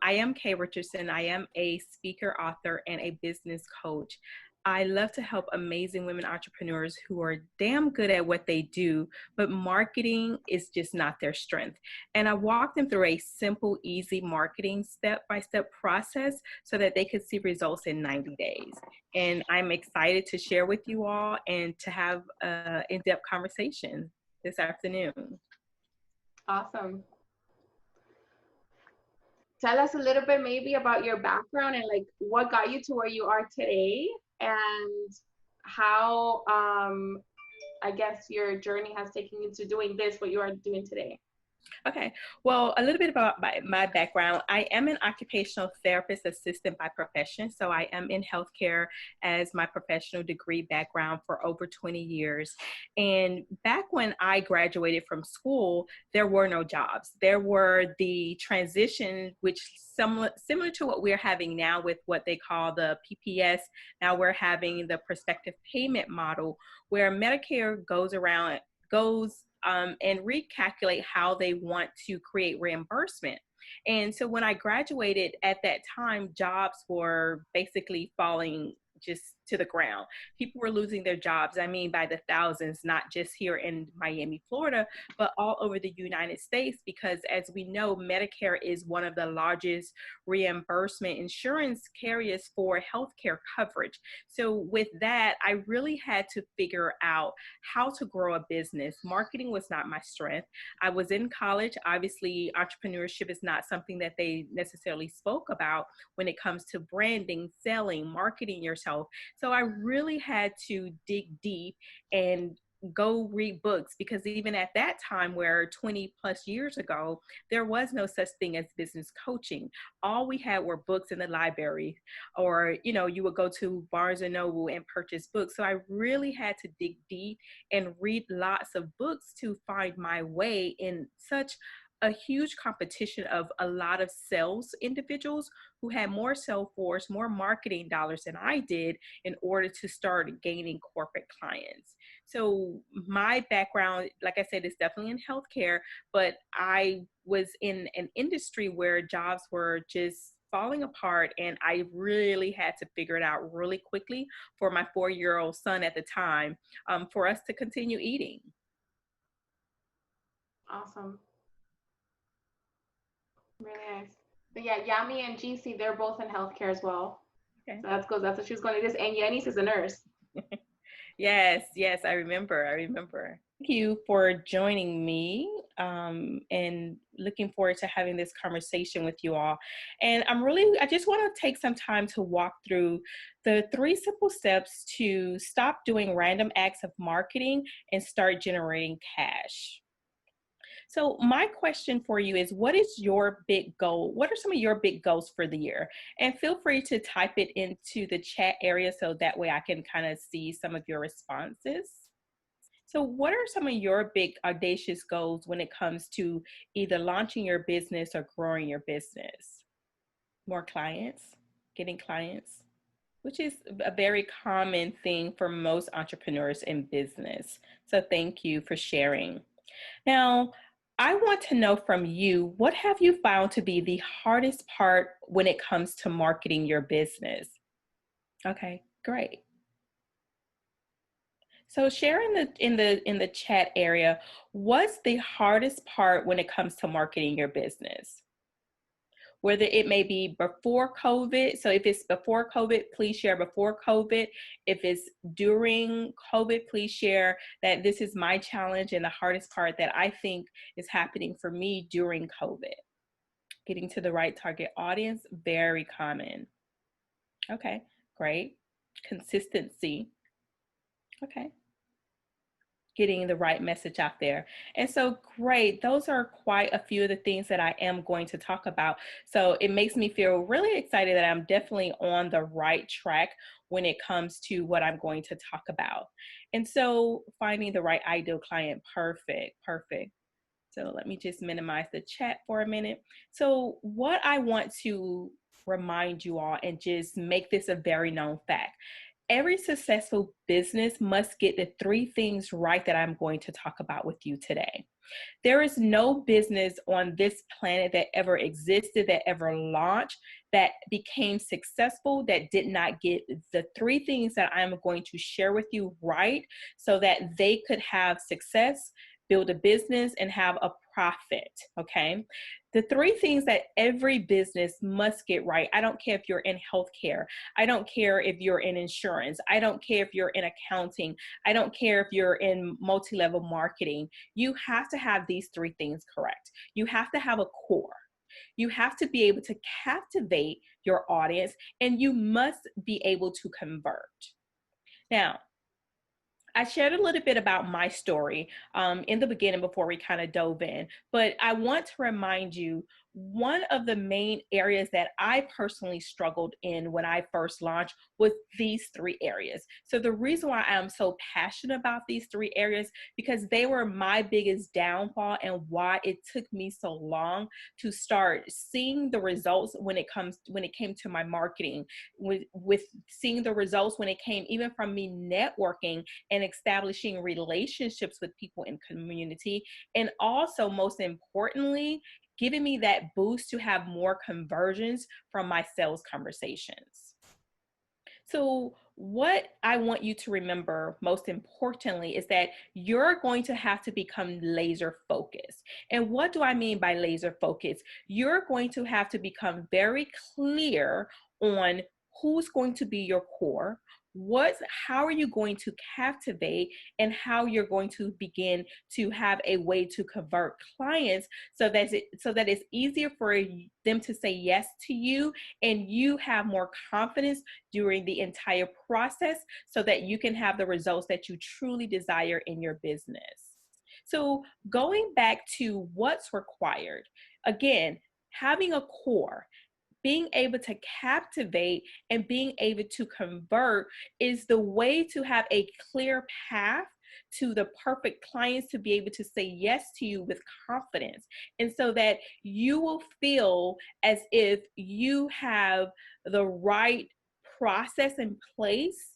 I am Kay Richardson. I am a speaker, author, and a business coach. I love to help amazing women entrepreneurs who are damn good at what they do, but marketing is just not their strength. And I walk them through a simple, easy marketing step-by-step process so that they could see results in 90 days. And I'm excited to share with you all and to have an in-depth conversation this afternoon. Awesome. Tell us a little bit maybe about your background and like what got you to where you are today and how I guess your journey has taken you to doing this, what you are doing today. Okay, well, a little bit about my background. I am an occupational therapist assistant by profession. So I am in healthcare as my professional degree background for over 20 years. And back when I graduated from school, there were no jobs. There were the transition, which similar to what we're having now with what they call the PPS. Now we're having the prospective payment model where Medicare goes and recalculate how they want to create reimbursement. And so when I graduated at that time, jobs were basically falling just to the ground. People were losing their jobs. I mean, by the thousands, not just here in Miami, Florida, but all over the United States, because as we know, Medicare is one of the largest reimbursement insurance carriers for healthcare coverage. So with that, I really had to figure out how to grow a business. Marketing was not my strength. I was in college. Obviously, entrepreneurship is not something that they necessarily spoke about when it comes to branding, selling, marketing yourself. So I really had to dig deep and go read books, because even at that time, where 20 plus years ago, there was no such thing as business coaching. All we had were books in the library, or you would go to Barnes and Noble and purchase books. So I really had to dig deep and read lots of books to find my way in such a huge competition of a lot of sales individuals who had more sales force, more marketing dollars than I did in order to start gaining corporate clients. So my background, like I said, is definitely in healthcare, but I was in an industry where jobs were just falling apart, and I really had to figure it out really quickly for my 4-year-old son at the time, for us to continue eating. Awesome. Really nice. But yeah, Yami and GC, they're both in healthcare as well. Okay. So that's good. That's what she was going to do. And Yanis is a nurse. Yes, I remember. Thank you for joining me, and looking forward to having this conversation with you all. And I just want to take some time to walk through the 3 simple steps to stop doing random acts of marketing and start generating cash. So my question for you is, what is your big goal? What are some of your big goals for the year? And feel free to type it into the chat area so that way I can kind of see some of your responses. So what are some of your big audacious goals when it comes to either launching your business or growing your business? More clients, getting clients, which is a very common thing for most entrepreneurs in business. So thank you for sharing. Now, I want to know from you, what have you found to be the hardest part when it comes to marketing your business? Okay, great. So share in the chat area, what's the hardest part when it comes to marketing your business? Whether it may be before COVID. So if it's before COVID, please share before COVID. If it's during COVID, please share that this is my challenge and the hardest part that I think is happening for me during COVID. Getting to the right target audience, very common. Okay, great. Consistency. Okay. Getting the right message out there. And so great, those are quite a few of the things that I am going to talk about. So it makes me feel really excited that I'm definitely on the right track when it comes to what I'm going to talk about. And so finding the right ideal client, perfect. So let me just minimize the chat for a minute. So what I want to remind you all and just make this a very known fact. Every successful business must get the 3 things right that I'm going to talk about with you today. There is no business on this planet that ever existed, that ever launched, that became successful, that did not get the three things that I'm going to share with you right, so that they could have success, build a business, and have a profit. Okay. The three things that every business must get right. I don't care if you're in healthcare. I don't care if you're in insurance. I don't care if you're in accounting. I don't care if you're in multi-level marketing. You have to have these three things correct. You have to have a core. You have to be able to captivate your audience, and you must be able to convert. Now, I shared a little bit about my story in the beginning before we kind of dove in, but I want to remind you one of the main areas that I personally struggled in when I first launched was these three areas. So the reason why I'm so passionate about these three areas, because they were my biggest downfall and why it took me so long to start seeing the results when it came to my marketing, with seeing the results when it came even from me networking and establishing relationships with people in community, and also most importantly giving me that boost to have more conversions from my sales conversations. So what I want you to remember most importantly is that you're going to have to become laser focused. And what do I mean by laser focused? You're going to have to become very clear on who's going to be your core, how are you going to captivate, and how you're going to begin to have a way to convert clients so that it's easier for them to say yes to you, and you have more confidence during the entire process so that you can have the results that you truly desire in your business. So going back to what's required, again, having a core, being able to captivate, and being able to convert is the way to have a clear path to the perfect clients to be able to say yes to you with confidence. And so that you will feel as if you have the right process in place,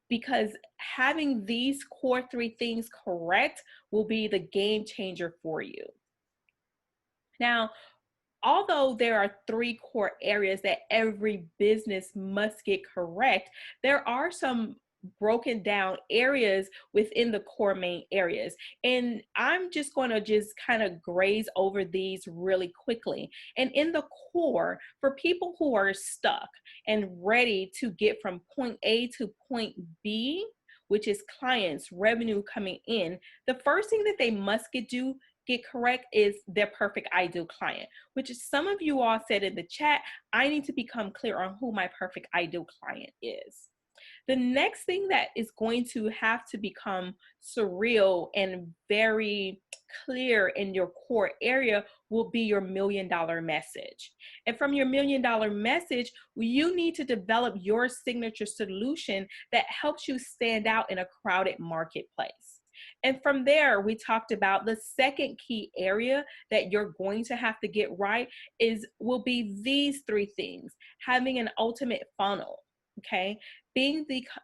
because having these core three things correct will be the game changer for you. Now, although there are three core areas that every business must get correct, there are some broken down areas within the core main areas. And I'm just going to kind of graze over these really quickly. And in the core, for people who are stuck and ready to get from point A to point B, which is clients, revenue coming in, the first thing that they must get correct is their perfect ideal client, which is some of you all said in the chat, I need to become clear on who my perfect ideal client is. The next thing that is going to have to become surreal and very clear in your core area will be your $1 million message. And from your $1 million message, you need to develop your signature solution that helps you stand out in a crowded marketplace. And from there, we talked about the second key area that you're going to have to get right will be these three things: having an ultimate funnel, okay?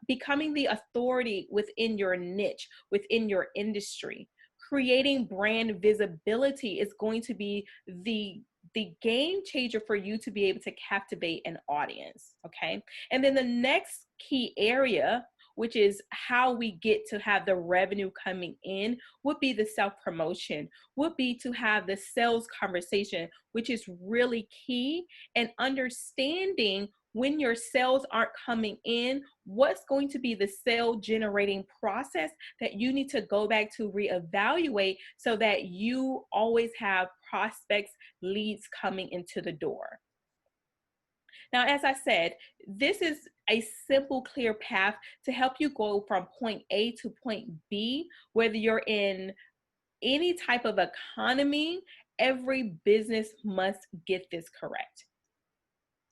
Becoming the authority within your niche, within your industry. Creating brand visibility is going to be the game changer for you to be able to captivate an audience, okay? And then the next key area, which is how we get to have the revenue coming in, would be the self-promotion, would be to have the sales conversation, which is really key, and understanding when your sales aren't coming in, what's going to be the sale generating process that you need to go back to reevaluate so that you always have prospects, leads coming into the door. Now, as I said, this is a simple, clear path to help you go from point A to point B, whether you're in any type of economy. Every business must get this correct.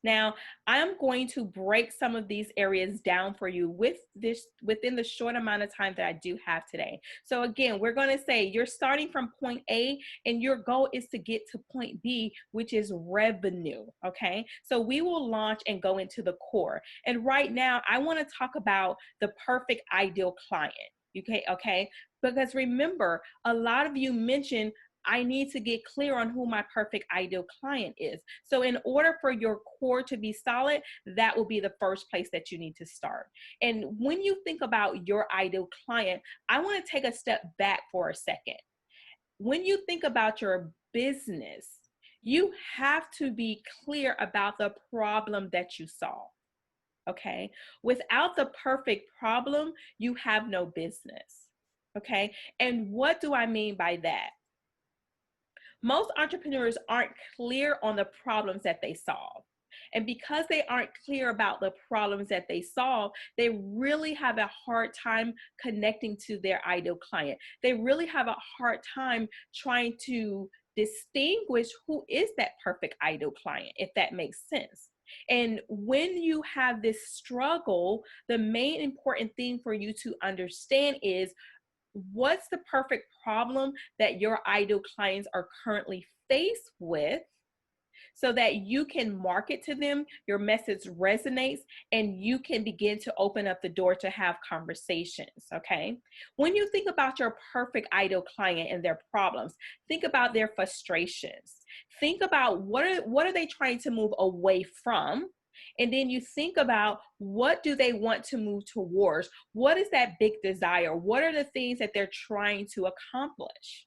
Now, I'm going to break some of these areas down for you within the short amount of time that I do have today. So again, we're going to say you're starting from point A and your goal is to get to point B, which is revenue, okay? So we will launch and go into the core. And right now, I want to talk about the perfect ideal client. Okay, because remember, a lot of you mentioned I need to get clear on who my perfect ideal client is. So in order for your core to be solid, that will be the first place that you need to start. And when you think about your ideal client, I want to take a step back for a second. When you think about your business, you have to be clear about the problem that you solve. Okay. Without the perfect problem, you have no business. Okay. And what do I mean by that? Most entrepreneurs aren't clear on the problems that they solve. And because they aren't clear about the problems that they solve, they really have a hard time connecting to their ideal client. They really have a hard time trying to distinguish who is that perfect ideal client, if that makes sense. And when you have this struggle, the main important thing for you to understand is what's the perfect problem that your ideal clients are currently faced with, so that you can market to them, your message resonates, and you can begin to open up the door to have conversations, okay? When you think about your perfect ideal client and their problems, think about their frustrations. Think about what are they trying to move away from? And then you think about what do they want to move towards? What is that big desire? What are the things that they're trying to accomplish?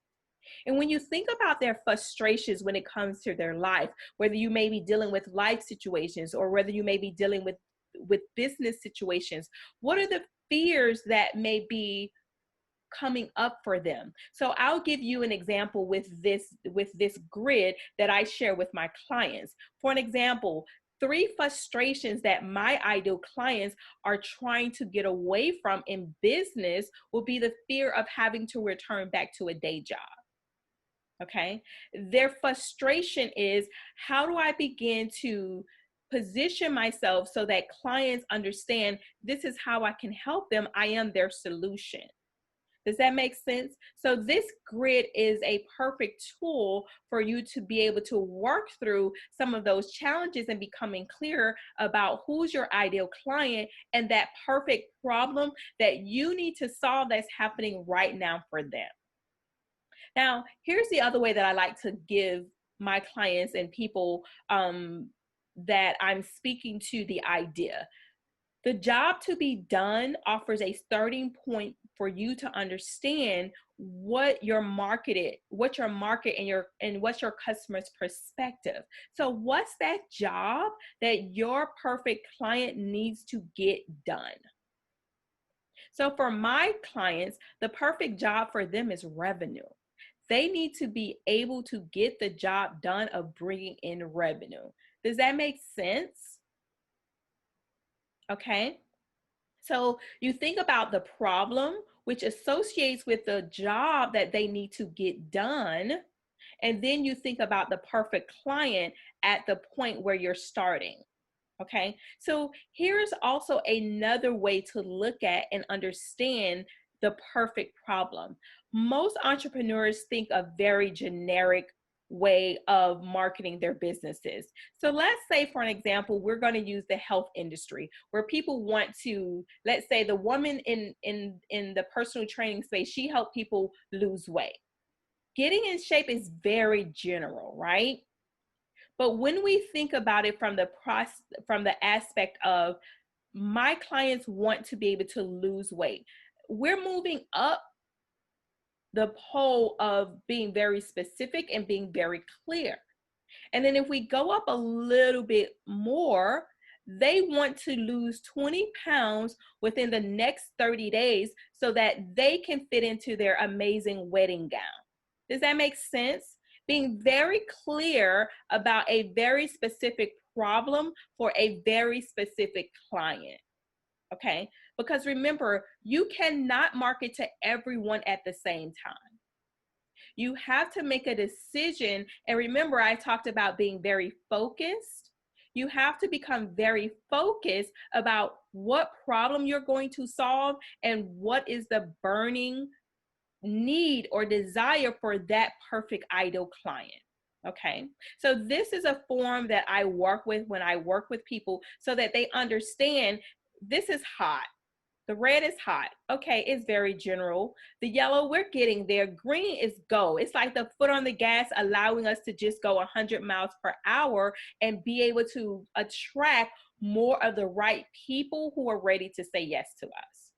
And when you think about their frustrations when it comes to their life, whether you may be dealing with life situations or whether you may be dealing with business situations, what are the fears that may be coming up for them? So I'll give you an example with this grid that I share with my clients. For an example, 3 frustrations that my ideal clients are trying to get away from in business will be the fear of having to return back to a day job. Okay. Their frustration is, how do I begin to position myself so that clients understand this is how I can help them? I am their solution. Does that make sense? So this grid is a perfect tool for you to be able to work through some of those challenges and becoming clear about who's your ideal client and that perfect problem that you need to solve that's happening right now for them. Now, here's the other way that I like to give my clients and people that I'm speaking to the idea. The job to be done offers a starting point for you to understand what your market and what's your customer's perspective. So what's that job that your perfect client needs to get done? So for my clients, the perfect job for them is revenue. They need to be able to get the job done of bringing in revenue. Does that make sense? Okay. So you think about the problem, which associates with the job that they need to get done. And then you think about the perfect client at the point where you're starting. Okay. So here's also another way to look at and understand the perfect problem. Most entrepreneurs think a very generic way of marketing their businesses. So let's say, for an example, we're going to use the health industry where people want to, let's say the woman in the personal training space, she helped people lose weight. Getting in shape is very general, right? But when we think about it from the aspect of my clients want to be able to lose weight, we're moving up the pole of being very specific and being very clear. And then if we go up a little bit more, they want to lose 20 pounds within the next 30 days so that they can fit into their amazing wedding gown. Does that make sense? Being very clear about a very specific problem for a very specific client. Okay? Because remember, you cannot market to everyone at the same time. You have to make a decision. And remember, I talked about being very focused. You have to become very focused about what problem you're going to solve and what is the burning need or desire for that perfect ideal client. Okay. So this is a form that I work with when I work with people so that they understand this is hot. The red is hot. Okay, it's very general. The yellow, we're getting there. Green is go. It's like the foot on the gas, allowing us to just go 100 miles per hour and be able to attract more of the right people who are ready to say yes to us.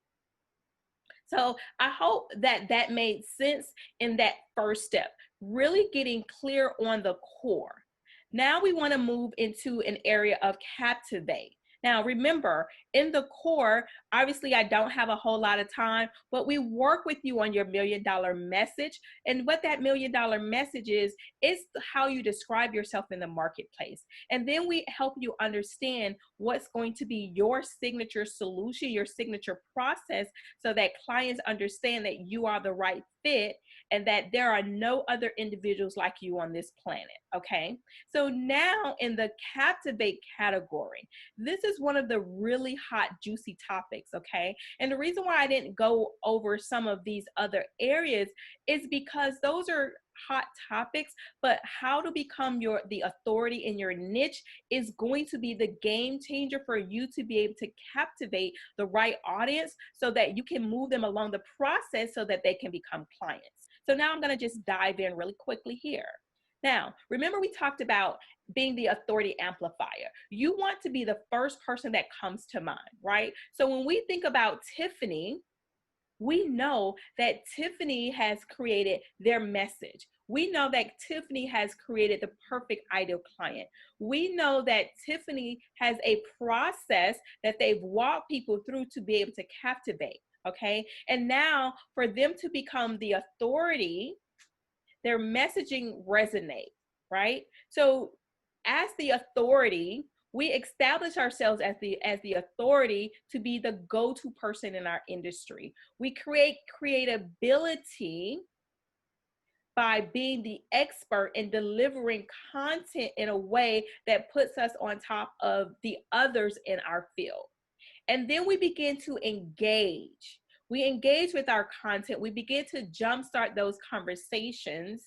So I hope that that made sense in that first step, really getting clear on the core. Now we want to move into an area of captivate. Now, remember, in the core, obviously, I don't have a whole lot of time, but we work with you on your $1,000,000 message. And what that $1,000,000 message is how you describe yourself in the marketplace. And then we help you understand what's going to be your signature solution, your signature process, so that clients understand that you are the right fit and that there are no other individuals like you on this planet. Okay. So now in the captivate category, this is one of the really hot, juicy topics. Okay. And the reason why I didn't go over some of these other areas is because those are hot topics, but how to become the authority in your niche is going to be the game changer for you to be able to captivate the right audience so that you can move them along the process so that they can become clients. So now I'm going to just dive in really quickly here. Now, remember we talked about being the authority amplifier. You want to be the first person that comes to mind, right? So when we think about Tiffany, we know that Tiffany has created their message. We know that Tiffany has created the perfect ideal client. We know that Tiffany has a process that they've walked people through to be able to captivate. Okay. And now for them to become the authority, their messaging resonates, right? So as the authority, we establish ourselves as the authority to be the go-to person in our industry. We create creatability by being the expert in delivering content in a way that puts us on top of the others in our field. And then we begin to engage. We engage with our content. We begin to jumpstart those conversations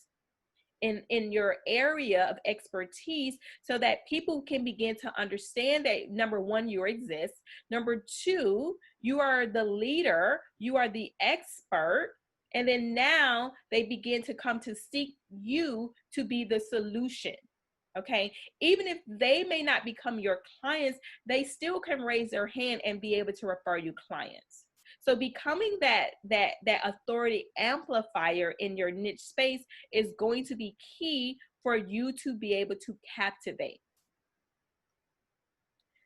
in your area of expertise so that people can begin to understand that, number one, you exist. Number two, you are the leader, you are the expert. And then now they begin to come to seek you to be the solution. Okay. Even if they may not become your clients, they still can raise their hand and be able to refer you clients. So becoming that authority amplifier in your niche space is going to be key for you to be able to captivate.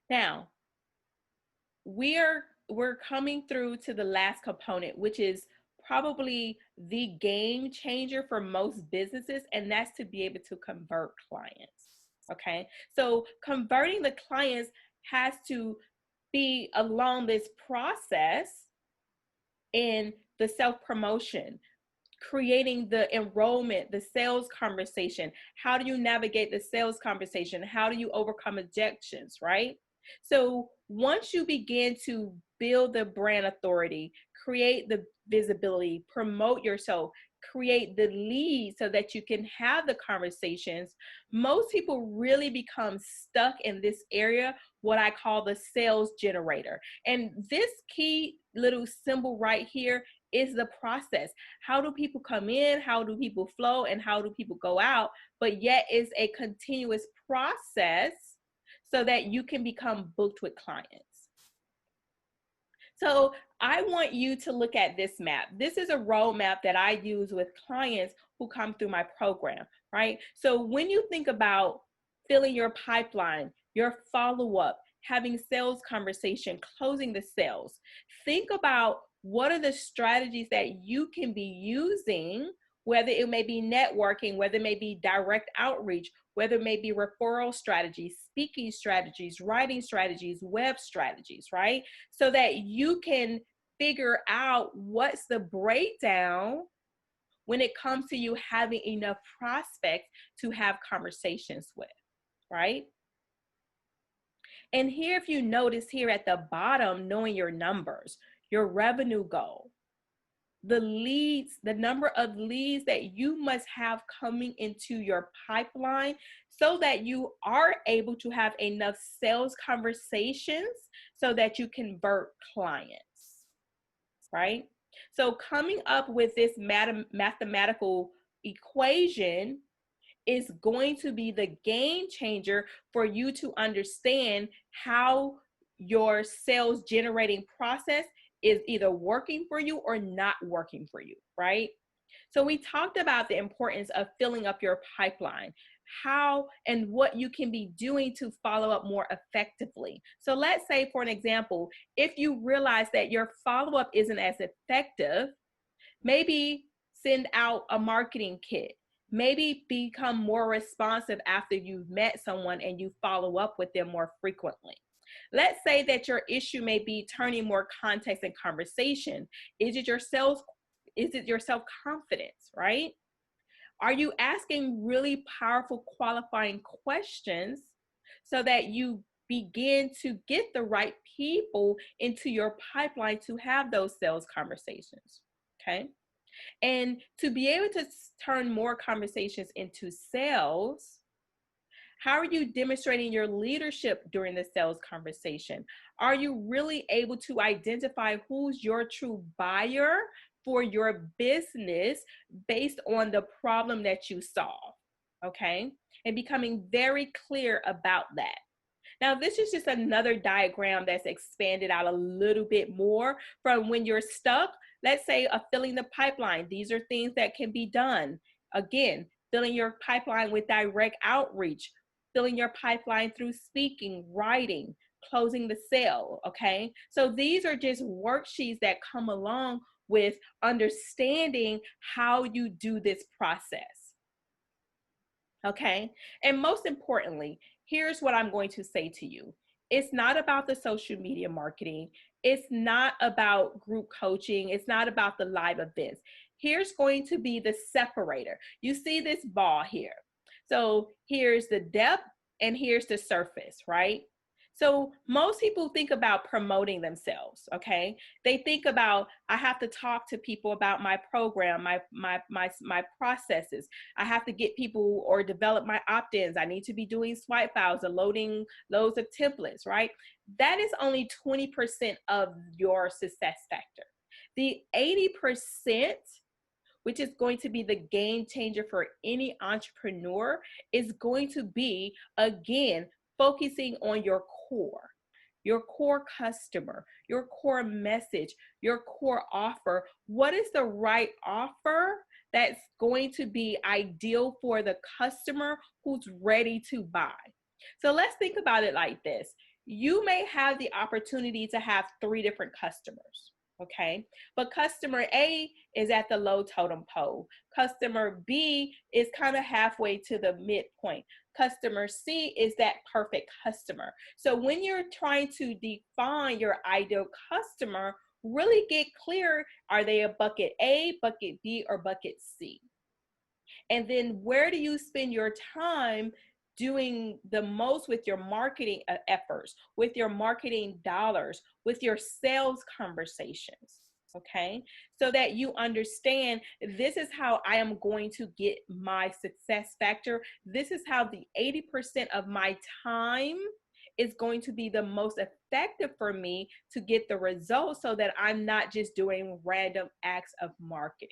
Now, we're coming through to the last component, which is probably the game changer for most businesses, and that's to be able to convert clients. Okay, so converting the clients has to be along this process in the self-promotion, creating the enrollment, the sales conversation. How do you navigate the sales conversation? How do you overcome objections, right? So once you begin to build the brand authority, create the visibility, promote yourself, create the lead so that you can have the conversations, most people really become stuck in this area, what I call the sales generator. And this key little symbol right here is the process. How do people come in? How do people flow? And how do people go out? But yet it's a continuous process so that you can become booked with clients. So I want you to look at this map. This is a roadmap that I use with clients who come through my program, right? So when you think about filling your pipeline, your follow-up, having sales conversation, closing the sales, think about what are the strategies that you can be using, whether it may be networking, whether it may be direct outreach, whether it may be referral strategies, speaking strategies, writing strategies, web strategies, right? So that you can figure out what's the breakdown when it comes to you having enough prospects to have conversations with, right? And here, if you notice here at the bottom, knowing your numbers, your revenue goal, the leads, the number of leads that you must have coming into your pipeline so that you are able to have enough sales conversations so that you convert clients. right? So coming up with this mathematical equation is going to be the game changer for you to understand how your sales generating process is either working for you or not working for you, right? So we talked about the importance of filling up your pipeline, how and what you can be doing to follow up more effectively. So let's say, for an example, if you realize that your follow-up isn't as effective, maybe send out a marketing kit. Maybe become more responsive after you've met someone and you follow up with them more frequently. Let's say that your issue may be turning more context and conversation. Is it your self-confidence, right? Are you asking really powerful qualifying questions so that you begin to get the right people into your pipeline to have those sales conversations? Okay. And to be able to turn more conversations into sales, how are you demonstrating your leadership during the sales conversation? Are you really able to identify who's your true buyer for your business based on the problem that you solve? Okay. And becoming very clear about that. Now, this is just another diagram that's expanded out a little bit more from when you're stuck. Let's say filling the pipeline. These are things that can be done. Again, filling your pipeline with direct outreach, filling your pipeline through speaking, writing, closing the sale, okay? So these are just worksheets that come along with understanding how you do this process, okay? And most importantly, here's what I'm going to say to you. It's not about the social media marketing. It's not about group coaching. It's not about the live events. Here's going to be the separator. You see this ball here. So here's the depth and here's the surface, right? So most people think about promoting themselves, okay? They think about, I have to talk to people about my program, my processes. I have to get people or develop my opt-ins. I need to be doing swipe files or loading loads of templates, right? That is only 20% of your success factor. The 80%, which is going to be the game changer for any entrepreneur, is going to be, again, focusing on your core customer, your core message, your core offer. What is the right offer that's going to be ideal for the customer who's ready to buy? So let's think about it like this. You may have the opportunity to have 3 different customers, okay? But customer A is at the low totem pole. Customer B is kind of halfway to the midpoint. Customer C is that perfect customer. So when you're trying to define your ideal customer, really get clear, are they a bucket A, bucket B, or bucket C? And then where do you spend your time doing the most with your marketing efforts, with your marketing dollars, with your sales conversations? Okay, so that you understand, this is how I am going to get my success factor. This is how the 80% of my time is going to be the most effective for me to get the results, so that I'm not just doing random acts of marketing.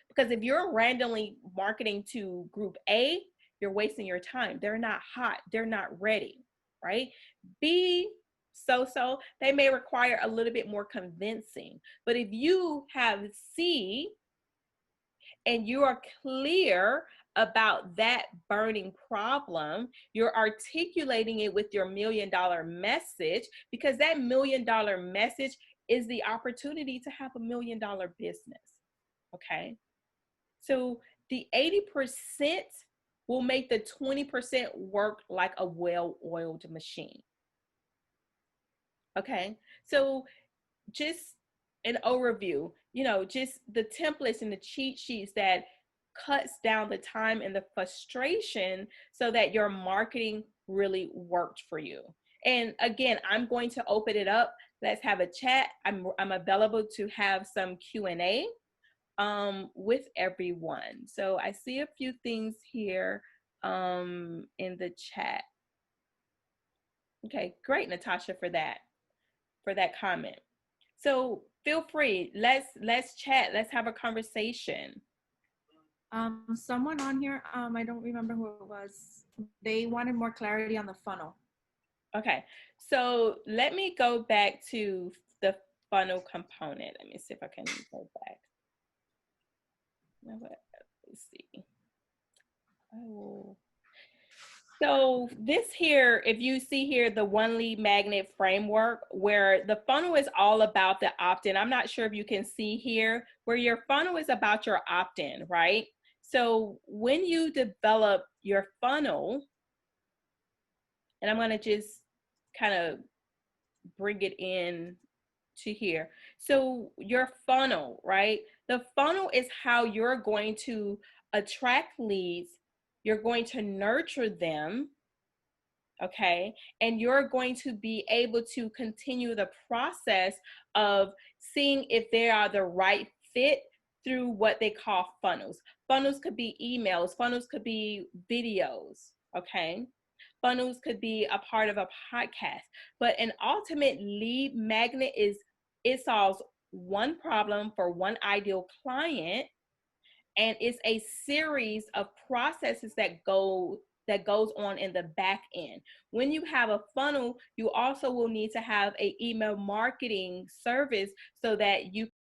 Because if you're randomly marketing to group A, you're wasting your time. They're not hot, they're not ready, right? B, so they may require a little bit more convincing. But if you have C and you are clear about that burning problem, you're articulating it with your $1 million message, because that $1 million message is the opportunity to have $1 million business, okay? So the 80% will make the 20% work like a well-oiled machine. Okay, so just an overview, just the templates and the cheat sheets that cuts down the time and the frustration so that your marketing really worked for you. And again, I'm going to open it up. Let's have a chat. I'm available to have some Q&A with everyone. So I see a few things here in the chat. Okay, great, Natasha, for that comment. So feel free. Let's chat. Let's have a conversation. Someone on here, I don't remember who it was. They wanted more clarity on the funnel. Okay. So let me go back to the funnel component. Let me see if I can go back. Let's see. Oh. So this here, if you see here, the one lead magnet framework, where the funnel is all about the opt-in. I'm not sure if you can see here, where your funnel is about your opt-in, right? So when you develop your funnel, and I'm gonna just kind of bring it in to here. So your funnel, right? The funnel is how you're going to attract leads. You're going to nurture them, okay? And you're going to be able to continue the process of seeing if they are the right fit through what they call funnels. Funnels could be emails, funnels could be videos, okay? Funnels could be a part of a podcast, but an ultimate lead magnet is, it solves one problem for one ideal client, and it's a series of processes that goes on in the back end. When you have a funnel, you also will need to have an email marketing service so that you